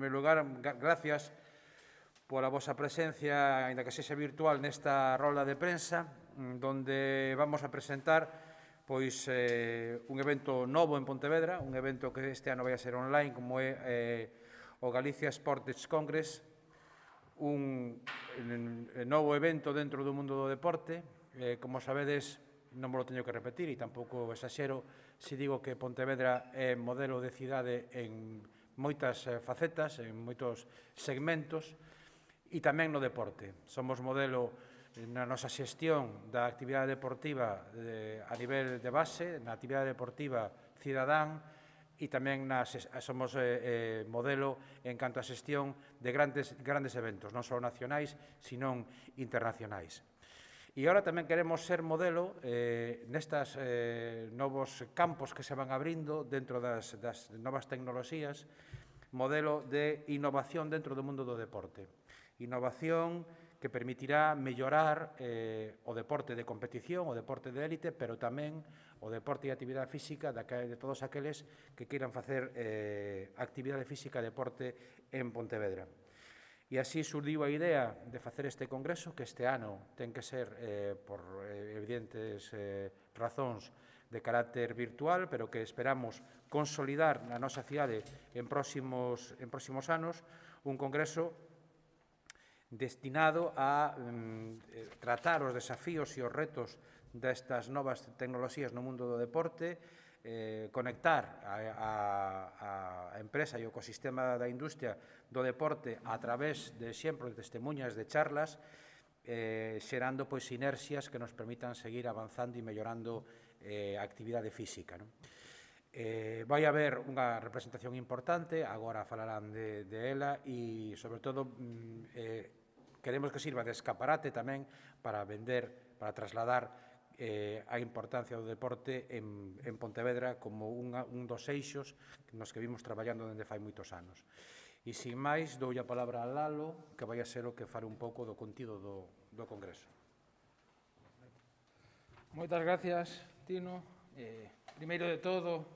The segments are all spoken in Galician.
En primeiro lugar, gracias pola vosa presencia, aínda que sexa virtual, nesta rolda de prensa, donde vamos a presentar un evento novo en Pontevedra, un evento que este ano vai a ser online, como é o Galicia Sports Congress, un novo evento dentro do mundo do deporte. Como sabedes, non vos lo teño que repetir e tampouco exaxero se digo que Pontevedra é modelo de cidade en moitas facetas, en moitos segmentos, e tamén no deporte. Somos modelo na nosa xestión da actividade deportiva a nivel de base, na actividade deportiva cidadán, e tamén somos modelo en canto a xestión de grandes eventos, non só nacionais, sino internacionais. E agora tamén queremos ser modelo nestes novos campos que se van abrindo dentro das novas tecnoloxías, modelo de innovación dentro do mundo do deporte. Innovación que permitirá mellorar o deporte de competición, o deporte de élite, pero tamén o deporte e actividade física de todos aqueles que queiran facer actividade física e deporte en Pontevedra. E así surdiu a idea de facer este congreso, que este ano ten que ser, por evidentes razóns, de carácter virtual, pero que esperamos consolidar na nosa cidade en próximos anos, un congreso destinado a tratar os desafíos e os retos destas novas tecnoloxías no mundo do deporte, conectar a empresa e o ecosistema da industria do deporte a través de exemplos, de testemunhas, de charlas, xerando sinerxias que nos permitan seguir avanzando e mellorando a actividade física. Vai haber unha representación importante, agora falarán de ela, e, sobre todo, queremos que sirva de escaparate tamén para vender, para trasladar a importancia do deporte en Pontevedra como un dos eixos nos que vimos traballando dende fai moitos anos. E, sin máis, doulle a palabra a Lalo, que vai a ser o que fare un pouco do contido do congreso. Moitas gracias, Tino. Primeiro de todo,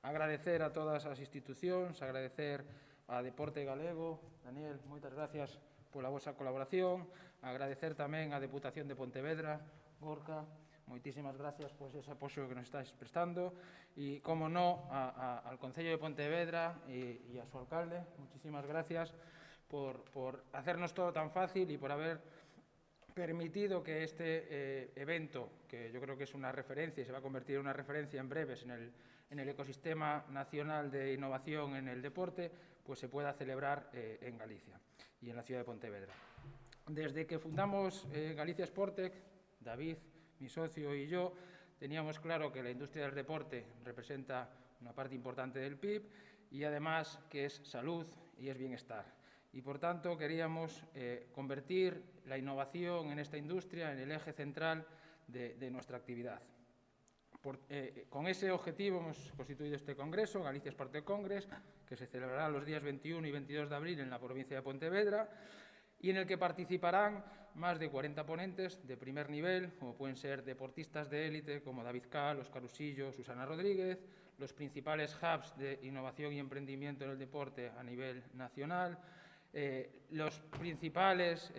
agradecer a todas as institucións, agradecer a Deporte Galego. Daniel, moitas gracias pola vosa colaboración. Agradecer tamén a Deputación de Pontevedra, Gorka, moitísimas gracias por ese apoio que nos estáis prestando, e, como no, al Concello de Pontevedra e a su alcalde, muchísimas gracias por hacernos todo tan fácil y por haber permitido que este evento, que yo creo que es una referencia y se va a convertir en una referencia en breves en el ecosistema nacional de innovación en el deporte, pues se pueda celebrar en Galicia y en la ciudad de Pontevedra. Desde que fundamos Galicia Sportec, David, mi socio y yo, teníamos claro que la industria del deporte representa una parte importante del PIB y además que es salud y es bienestar. Y por tanto queríamos convertir la innovación en esta industria en el eje central de nuestra actividad. Con ese objetivo hemos constituido este congreso, Galicia Sportec Congress, que se celebrará los días 21 y 22 de abril en la provincia de Pontevedra, y en el que participarán más de 40 ponentes de primer nivel, como pueden ser deportistas de élite como David Cal, Óscar Usillo, Susana Rodríguez, los principales hubs de innovación y emprendimiento en el deporte a nivel nacional, los principales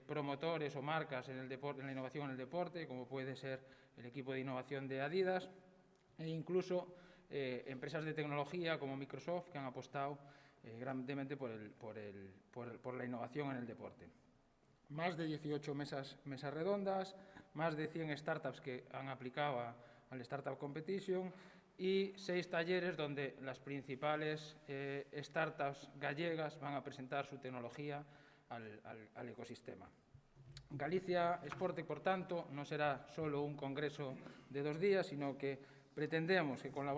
promotores o marcas en la innovación en el deporte, como puede ser el equipo de innovación de Adidas, e incluso empresas de tecnología como Microsoft, que han apostado grandemente por la innovación en el deporte. Más de 18 mesas redondas, más de 100 startups que han aplicado al Startup Competition y 6 talleres donde las principales startups gallegas van a presentar su tecnología al ecosistema. Galicia Sportec, por tanto, no será solo un congreso de 2 días, sino que pretendemos que con la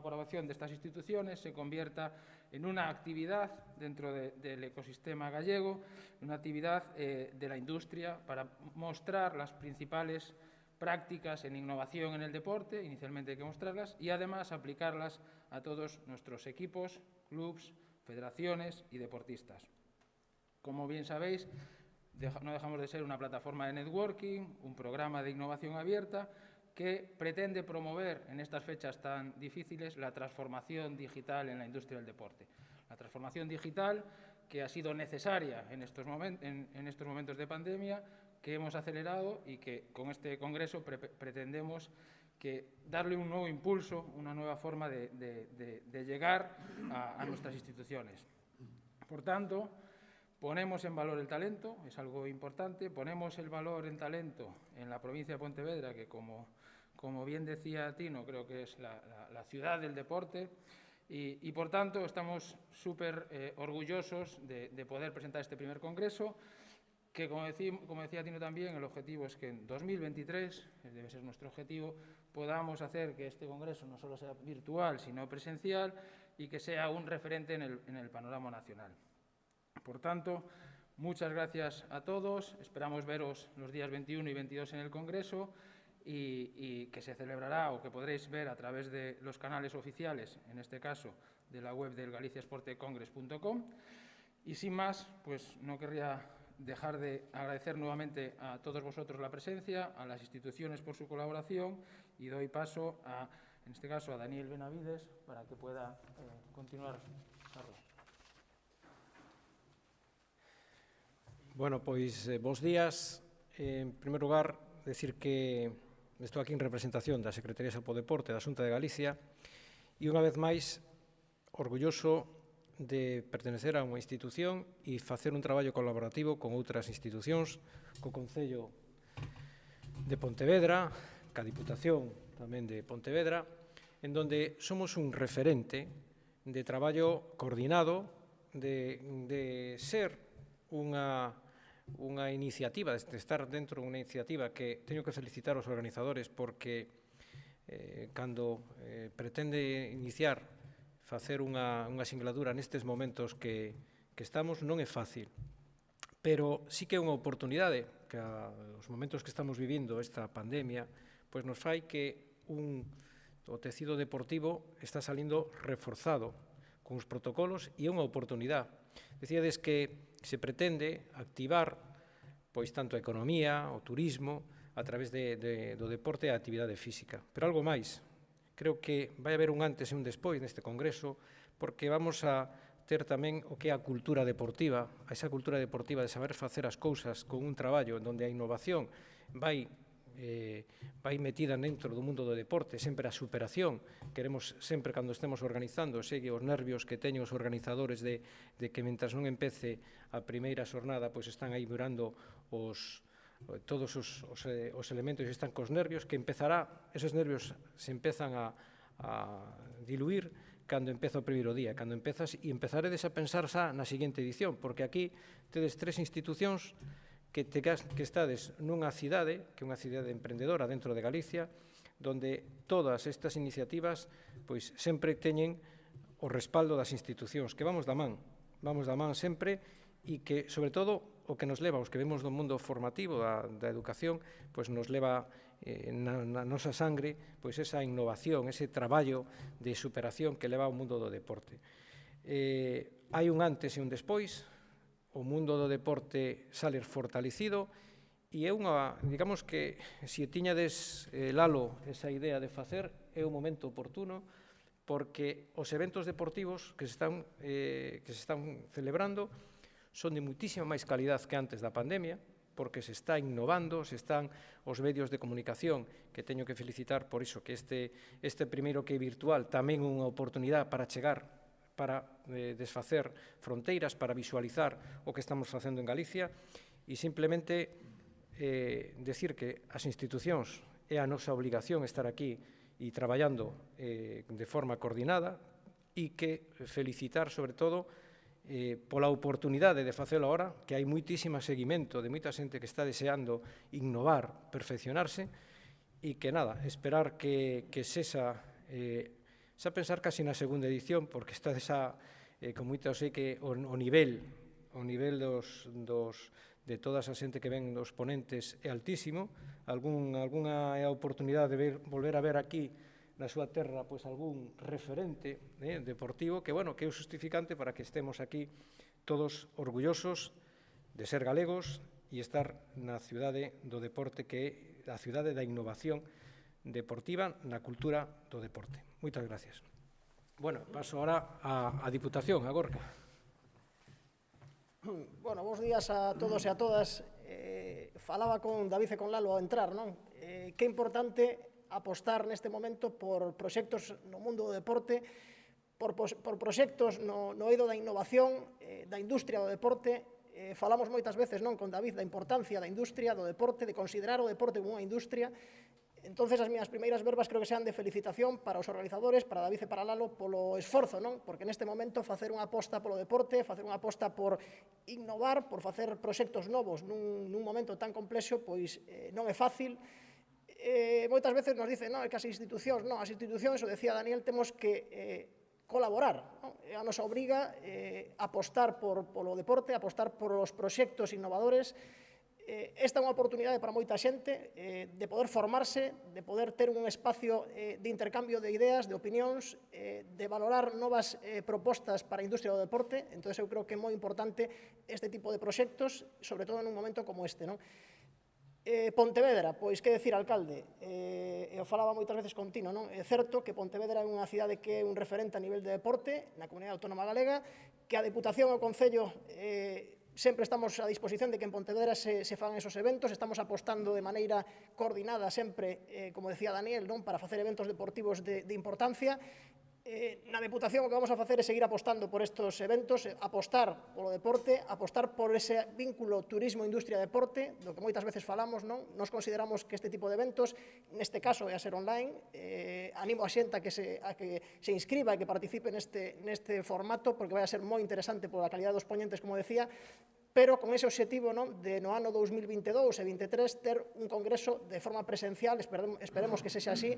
colaboración de estas instituciones se convierta en una actividad dentro del ecosistema gallego, una actividad de la industria para mostrar las principales prácticas en innovación en el deporte, inicialmente hay que mostrarlas, y además aplicarlas a todos nuestros equipos, clubs, federaciones y deportistas. Como bien sabéis, no dejamos de ser una plataforma de networking, un programa de innovación abierta que pretende promover en estas fechas tan difíciles la transformación digital en la industria del deporte. La transformación digital que ha sido necesaria en estos momentos de pandemia, que hemos acelerado y que con este congreso pretendemos darle un nuevo impulso, una nueva forma de llegar a nuestras instituciones. Por tanto, ponemos en valor el talento, es algo importante, ponemos el valor en talento en la provincia de Pontevedra, que como bien decía Tino, creo que es la ciudad del deporte, y por tanto estamos súper orgullosos de poder presentar este primer congreso, que como decía Tino también, el objetivo es que en 2023, debe ser nuestro objetivo, podamos hacer que este congreso no solo sea virtual, sino presencial, y que sea un referente en el panorama nacional. Por tanto, muchas gracias a todos, esperamos veros los días 21 y 22 en el congreso, y que se celebrará o que podréis ver a través de los canales oficiales, en este caso de la web del galiciasportecongress.com. Y sin más, pues no querría dejar de agradecer nuevamente a todos vosotros la presencia, a las instituciones por su colaboración, y doy paso en este caso a Daniel Benavides para que pueda continuar. Carlos. Bueno, pois, bons días. En primer lugar, decir que estou aquí en representación da Secretaría de Salud e Deporte da Xunta de Galicia e, unha vez máis, orgulloso de pertenecer a unha institución e facer un traballo colaborativo con outras institucións, co Concello de Pontevedra, ca Diputación tamén de Pontevedra, en donde somos un referente de traballo coordinado, de ser unha iniciativa, de estar dentro dunha iniciativa que teño que felicitar aos organizadores porque cando pretende iniciar facer unha singladura nestes momentos que estamos non é fácil, pero sí que é unha oportunidade que os momentos que estamos vivindo esta pandemia pois nos fai que o tecido deportivo está salindo reforzado con os protocolos e é unha oportunidade. Decíades que se pretende activar pois tanto a economía, o turismo, a través do deporte e a actividade física. Pero algo máis, creo que vai haber un antes e un despois neste congreso, porque vamos a ter tamén o que é a cultura deportiva, esa cultura deportiva de saber facer as cousas con un traballo onde a innovación vai metida dentro do mundo do deporte, sempre a superación. Queremos sempre, cando estemos organizando, segue os nervios que teñen os organizadores de que, mentras non empece a primeira xornada, pois están aí mirando todos os elementos e están cos nervios, que esos nervios se empezan a diluir cando empeza o primeiro día, cando empezas, e empezaredes a pensar xa na seguinte edición, porque aquí tedes 3 institucións que estades nunha cidade, que é unha cidade emprendedora dentro de Galicia, donde todas estas iniciativas pois sempre teñen o respaldo das institucións, que vamos da man sempre, e que, sobre todo, o que nos leva, os que vemos do mundo formativo, da educación, pois nos leva na nosa sangre pois esa innovación, ese traballo de superación que leva ao mundo do deporte. Hai un antes e un despois. O mundo do deporte sale fortalecido e é unha, digamos que, se tiñades, Lalo, esa idea de facer, é o momento oportuno, porque os eventos deportivos que se están celebrando son de muitísima máis calidad que antes da pandemia, porque se está innovando, se están os medios de comunicación, que teño que felicitar por iso, que este primeiro que é virtual tamén é unha oportunidade para chegar, para desfacer fronteiras, para visualizar o que estamos facendo en Galicia, e simplemente decir que as institucións é a nosa obligación estar aquí e traballando de forma coordinada, e que felicitar, sobre todo, pola oportunidade de facelo agora, que hai moitísimo seguimento de moita xente que está deseando innovar, perfeccionarse, e que nada, esperar que sexa xa pensar casi na segunda edición, porque está con moito, sei que o nivel de toda esa xente que ven dos ponentes é altísimo. Algunha é a oportunidade de volver a ver aquí na súa terra pois algún referente deportivo que é o justificante para que estemos aquí todos orgullosos de ser galegos e estar na cidade do deporte, que é a cidade da innovación deportiva na cultura do deporte. Moitas gracias. Bueno, paso ahora a Diputación, a Gorka. Bueno, bons días a todos e a todas. Falaba con David e con Lalo ao entrar, non? Que importante apostar neste momento por proxectos no mundo do deporte, por proxectos no eido da innovación, da industria do deporte. Falamos moitas veces, non, con David, da importancia da industria, do deporte, de considerar o deporte como unha industria. Entonces, as miñas primeiras verbas creo que sean de felicitación para os organizadores, para David e para Lalo, polo esforzo, non? Porque neste momento facer unha aposta polo deporte, facer unha aposta por innovar, por facer proxectos novos nun momento tan complexo, pois non é fácil. Moitas veces nos dicen, non, é que as institucións, o decía Daniel, temos que colaborar, non? É a nosa obriga apostar polo deporte, apostar por os proxectos innovadores. Esta é unha oportunidade para moita xente de poder formarse, de poder ter un espacio de intercambio de ideas, de opinións, de valorar novas propostas para a industria do deporte. Entón, eu creo que é moi importante este tipo de proxectos, sobre todo nun momento como este, non? Pontevedra, pois que decir, alcalde, eu falaba moitas veces con Tino, non? É certo que Pontevedra é unha cidade que é un referente a nivel de deporte na Comunidade Autónoma Galega, que a Deputación e o Concello sempre estamos a disposición de que en Pontevedra se fan esos eventos, estamos apostando de maneira coordinada sempre, como decía Daniel, non, para facer eventos deportivos de importancia. Na Deputación o que vamos a facer é seguir apostando por estes eventos, apostar polo deporte, apostar por ese vínculo turismo-industria-deporte, do que moitas veces falamos, non? Nos consideramos que este tipo de eventos, neste caso é a ser online, animo a xente a que se inscriba e que participe neste formato, porque vai a ser moi interesante pola calidad dos poñentes, como decía, pero con ese objetivo, non, de no ano 2022 e 2023 ter un congreso de forma presencial, esperemos que sexa así,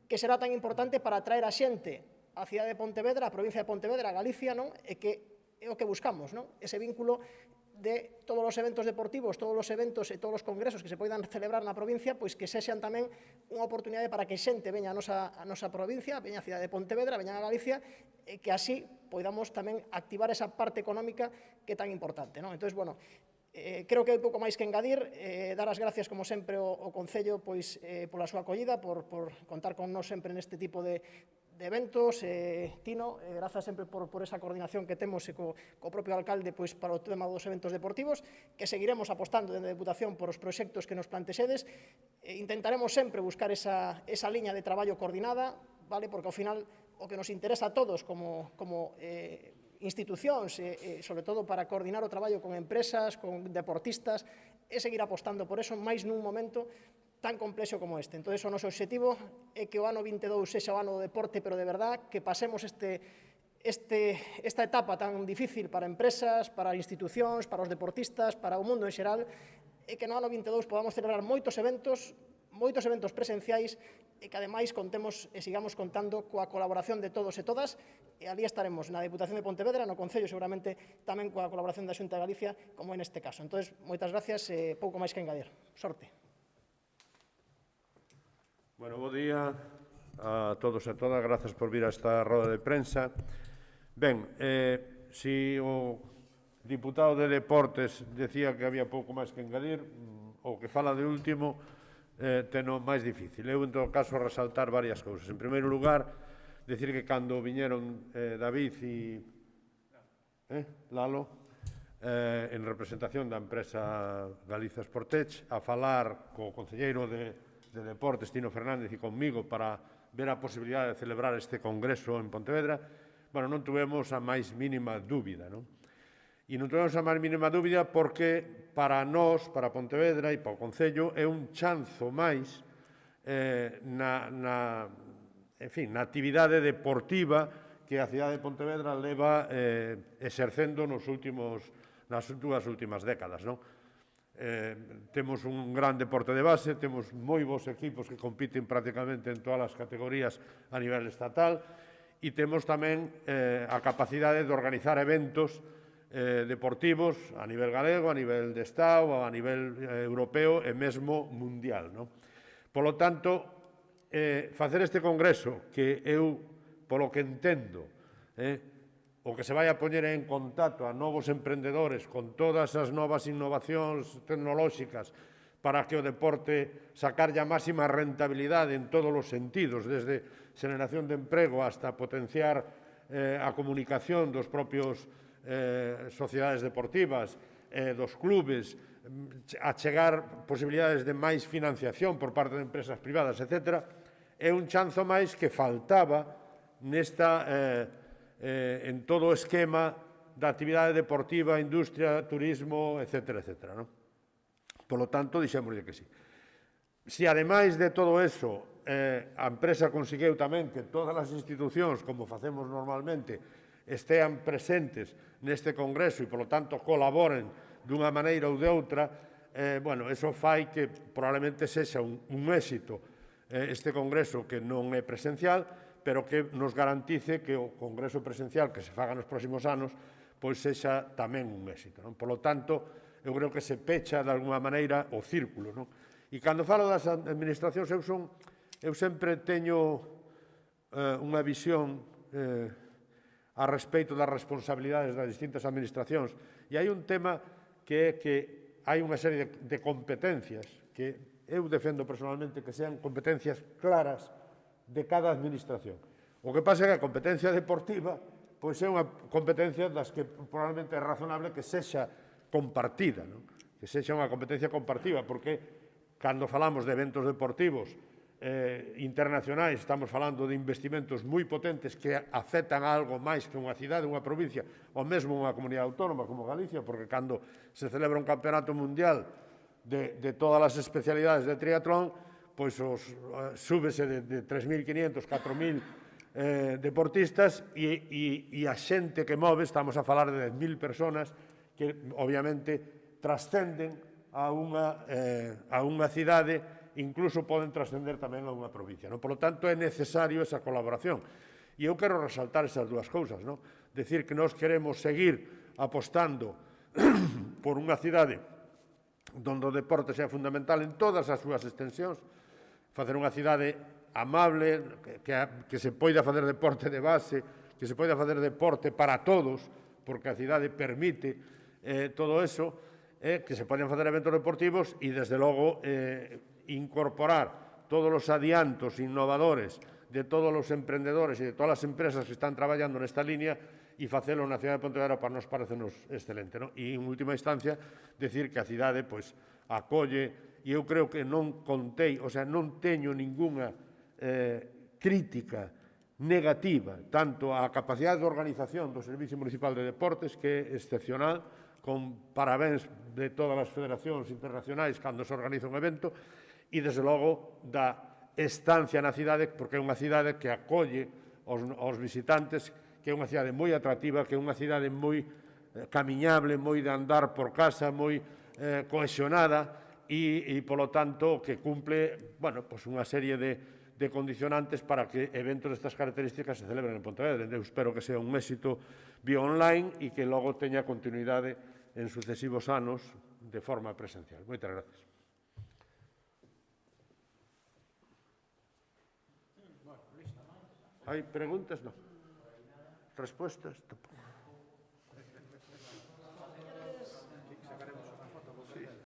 que será tan importante para atraer a xente a cidade de Pontevedra, a provincia de Pontevedra, a Galicia, non? E que é o que buscamos, non? Ese vínculo de todos os eventos deportivos, todos os eventos e todos os congresos que se poidan celebrar na provincia, pois que sexan tamén unha oportunidade para que xente veña a nosa provincia, veña a cidade de Pontevedra, veña a Galicia, e que así poidamos tamén activar esa parte económica que é tan importante, non? Entón, bueno, creo que hai pouco máis que engadir, dar as gracias, como sempre, ao Concello pois, pola súa acollida, por contar con nós sempre neste tipo de eventos. Tino, grazas sempre por esa coordinación que temos co propio alcalde pois, para o tema dos eventos deportivos, que seguiremos apostando dentro da Deputación por os proxectos que nos plantexedes. Intentaremos sempre buscar esa liña de traballo coordinada, vale? Porque ao final o que nos interesa a todos como institucións, sobre todo para coordinar o traballo con empresas, con deportistas, é seguir apostando por eso máis nun momento tan complexo como este. Entón, o noso objetivo é que o ano 22 sexa o ano do deporte, pero de verdad, que pasemos esta etapa tan difícil para empresas, para institucións, para os deportistas, para o mundo en xeral, e que no ano 22 podamos celebrar moitos eventos presenciais e que ademais contemos e sigamos contando coa colaboración de todos e todas, e ali estaremos na Deputación de Pontevedra, no Concello, seguramente tamén coa colaboración da Xunta de Galicia, como en este caso. Entón, moitas gracias e pouco máis que engadir. Sorte. Bueno, bo día a todos e todas, grazas por vir a esta roda de prensa. Ben, si o diputado de Deportes decía que había pouco máis que engadir, o que fala de último teno máis difícil. Eu, en todo caso, resaltar varias cousas. En primeiro lugar, decir que cando viñeron David e Lalo, en representación da empresa Galiza Sportech, a falar co concelleiro de Deportes, Tino Fernández, e conmigo para ver a posibilidade de celebrar este congreso en Pontevedra, bueno, non tuvemos a máis mínima dúbida, non? E non tuvemos a máis mínima dúbida porque para nós, para Pontevedra e para o Concello, é un chanzo máis na actividade deportiva que a cidade de Pontevedra leva exercendo nas dúas últimas décadas, non? Temos un gran deporte de base, temos moi bons equipos que compiten prácticamente en todas as categorías a nivel estatal e temos tamén a capacidade de organizar eventos deportivos a nivel galego, a nivel de Estado, a nivel europeo e mesmo mundial, non? Polo tanto, facer este congreso que eu, polo que entendo, o que se vai a poñer en contacto a novos emprendedores con todas as novas innovacións tecnolóxicas para que o deporte sacarlle a máxima rentabilidade en todos os sentidos, desde xeración de emprego hasta potenciar a comunicación dos propios sociedades deportivas, dos clubes, achegar posibilidades de máis financiación por parte de empresas privadas, etc., é un chanzo máis que faltaba en todo o esquema da actividade deportiva, industria, turismo, etc. Polo tanto, dixémoslle que sí. Se, ademais de todo eso, a empresa conseguiu tamén que todas as institucións, como facemos normalmente, estean presentes neste congreso e, polo tanto, colaboren dunha maneira ou de outra, bueno, eso fai que probablemente sexa un éxito este congreso que non é presencial, pero que nos garantice que o congreso presencial que se faga nos próximos anos pois sexa tamén un éxito. Por lo tanto, eu creo que se pecha de alguma maneira o círculo. E cando falo das administracións, eu sempre teño unha visión a respeito das responsabilidades das distintas administracións. E hai un tema que é que hai unha serie de competencias que eu defendo personalmente que sean competencias claras de cada administración. O que pasa é que a competencia deportiva pois é unha competencia das que probablemente é razonable que sexa compartida, que sexa unha competencia compartida, porque cando falamos de eventos deportivos internacionais, estamos falando de investimentos moi potentes que afectan a algo máis que unha cidade, unha provincia, ou mesmo unha comunidade autónoma como Galicia, porque cando se celebra un campeonato mundial de todas as especialidades de triatlón, pois súbese de 3.500, 4.000 deportistas e a xente que move, estamos a falar de 10.000 personas que obviamente trascenden a unha cidade, incluso poden trascender tamén a unha provincia. Por lo tanto, é necesario esa colaboración. E eu quero resaltar esas dúas cousas. Decir que nós queremos seguir apostando por unha cidade onde o deporte sea fundamental en todas as súas extensións, facer unha cidade amable, que se poida facer deporte de base, que se poida facer deporte para todos, porque a cidade permite todo eso, que se poden facer eventos deportivos e, desde logo, incorporar todos os adiantos innovadores de todos os emprendedores e de todas as empresas que están traballando nesta línea e facelo na cidade de Pontevedra para nos parecenos excelente. E, en última instancia, decir que a cidade acolle, e eu creo que non contei, o sea, non teño ningunha crítica negativa tanto á capacidade de organización do Servicio Municipal de Deportes, que é excepcional, con parabéns de todas as federacións internacionais cando se organiza un evento, e, desde logo, da estancia na cidade, porque é unha cidade que acolle aos visitantes, que é unha cidade moi atractiva, que é unha cidade moi camiñable, moi de andar por casa, moi cohesionada e, polo tanto, que cumple unha serie de condicionantes para que eventos destas características se celebren en Pontevedra. Eu espero que sea un éxito vía online e que logo teña continuidade en sucesivos anos de forma presencial. Moitas gracias. Hai preguntas? Non. Respostas? Tampouco.